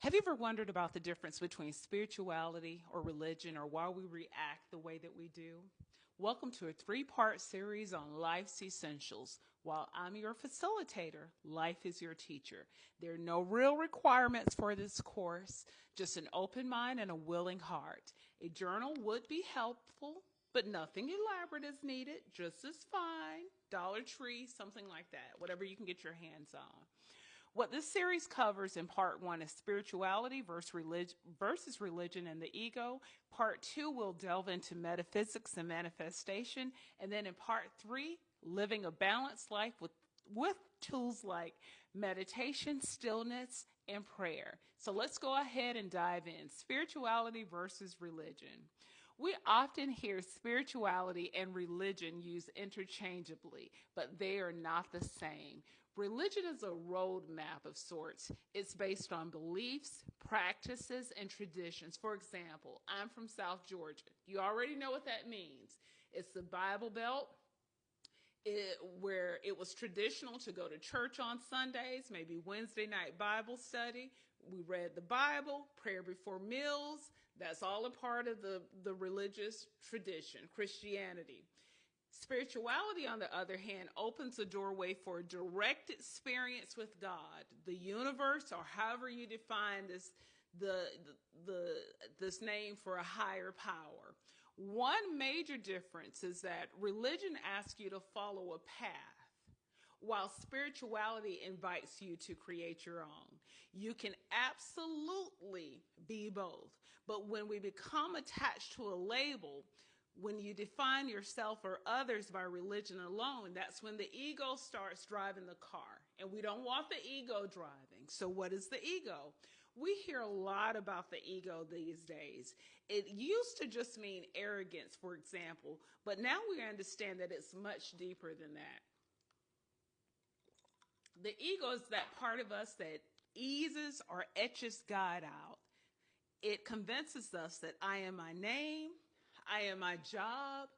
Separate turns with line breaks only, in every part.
Have you ever wondered about the difference between spirituality or religion or why we react the way that we do? Welcome to a three-part series on life's essentials. While I'm your facilitator, life is your teacher. There are no real requirements for this course, just an open mind and a willing heart. A journal would be helpful, but nothing elaborate is needed, just as fine. Dollar Tree, something like that, whatever you can get your hands on. What this series covers in part one is spirituality versus religion and the ego. Part two will delve into metaphysics and manifestation. And then in part three, living a balanced life with tools like meditation, stillness, and prayer. So let's go ahead and dive in. Spirituality versus religion. We often hear spirituality and religion used interchangeably, but they are not the same. Religion is a roadmap of sorts. It's based on beliefs, practices, and traditions. For example, I'm from South Georgia. You already know what that means. It's the Bible Belt, where it was traditional to go to church on Sundays, maybe Wednesday night Bible study. We read the Bible, prayer before meals. That's all a part of the religious tradition, Christianity. Spirituality, on the other hand, opens a doorway for a direct experience with God, the universe, or however you define this name for a higher power. One major difference is that religion asks you to follow a path, while spirituality invites you to create your own. You can absolutely be both, but when we become attached to a label, when you define yourself or others by religion alone, that's when the ego starts driving the car. And we don't want the ego driving. So what is the ego? We hear a lot about the ego these days. It used to just mean arrogance, for example, but now we understand that it's much deeper than that. The ego is that part of us that eases or etches God out. It convinces us that I am my name, I am my job,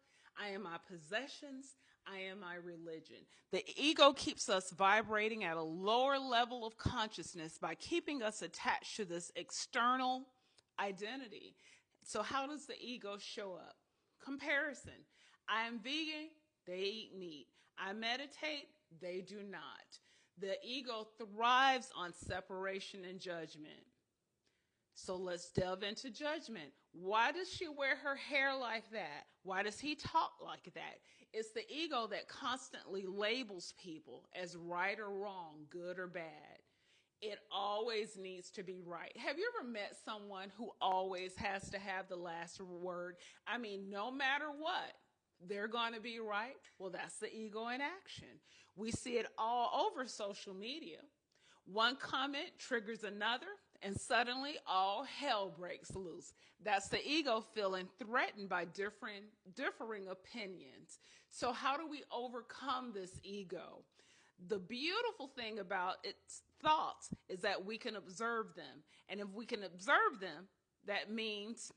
I am my possessions, I am my religion. The ego keeps us vibrating at a lower level of consciousness by keeping us attached to this external identity. So how does the ego show up? Comparison. I am vegan, they eat meat. I meditate, they do not. The ego thrives on separation and judgment. So let's delve into judgment. Why does she wear her hair like that? Why does he talk like that? It's the ego that constantly labels people as right or wrong, good or bad. It always needs to be right. Have you ever met someone who always has to have the last word? I mean, no matter what, they're going to be right. Well, that's the ego in action. We see it all over social media. One comment triggers another, and suddenly all hell breaks loose. That's the ego feeling threatened by differing opinions. So how do we overcome this ego? The beautiful thing about its thoughts is that we can observe them. And if we can observe them, that means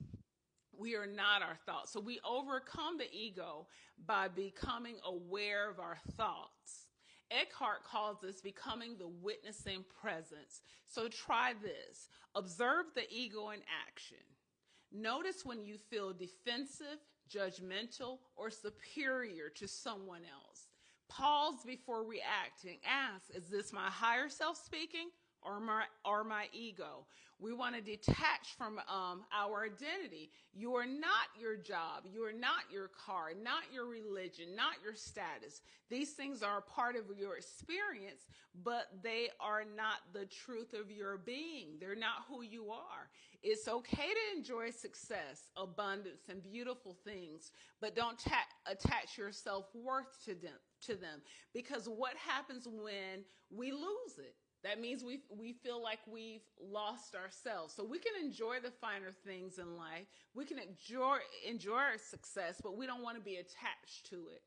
we are not our thoughts. So we overcome the ego by becoming aware of our thoughts. Eckhart calls this becoming the witnessing presence. So try this. Observe the ego in action. Notice when you feel defensive, judgmental, or superior to someone else. Pause before reacting. Ask, is this my higher self speaking or my ego? We want to detach from our identity. You are not your job. You are not your car, not your religion, not your status. These things are a part of your experience, but they are not the truth of your being. They're not who you are. It's okay to enjoy success, abundance, and beautiful things, but don't attach your self-worth to them. Because what happens when we lose it? That means we feel like we've lost ourselves. So we can enjoy the finer things in life. We can enjoy our success, but we don't want to be attached to it.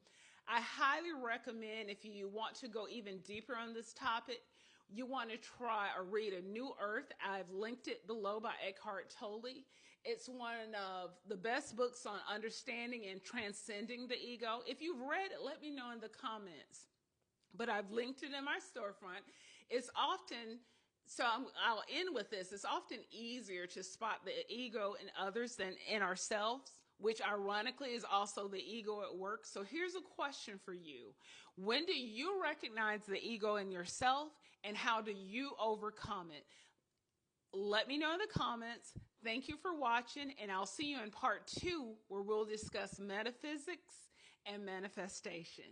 I highly recommend, if you want to go even deeper on this topic, you want to try or read A New Earth. I've linked it below by Eckhart Tolle. It's one of the best books on understanding and transcending the ego. If you've read it, let me know in the comments. But I've linked it in my storefront. It's often So I'll end with this. It's often easier to spot the ego in others than in ourselves, which ironically is also the ego at work. So here's a question for you. When do you recognize the ego in yourself, and how do you overcome it? Let me know in the comments. Thank you for watching, and I'll see you in part 2 where we'll discuss metaphysics and manifestation.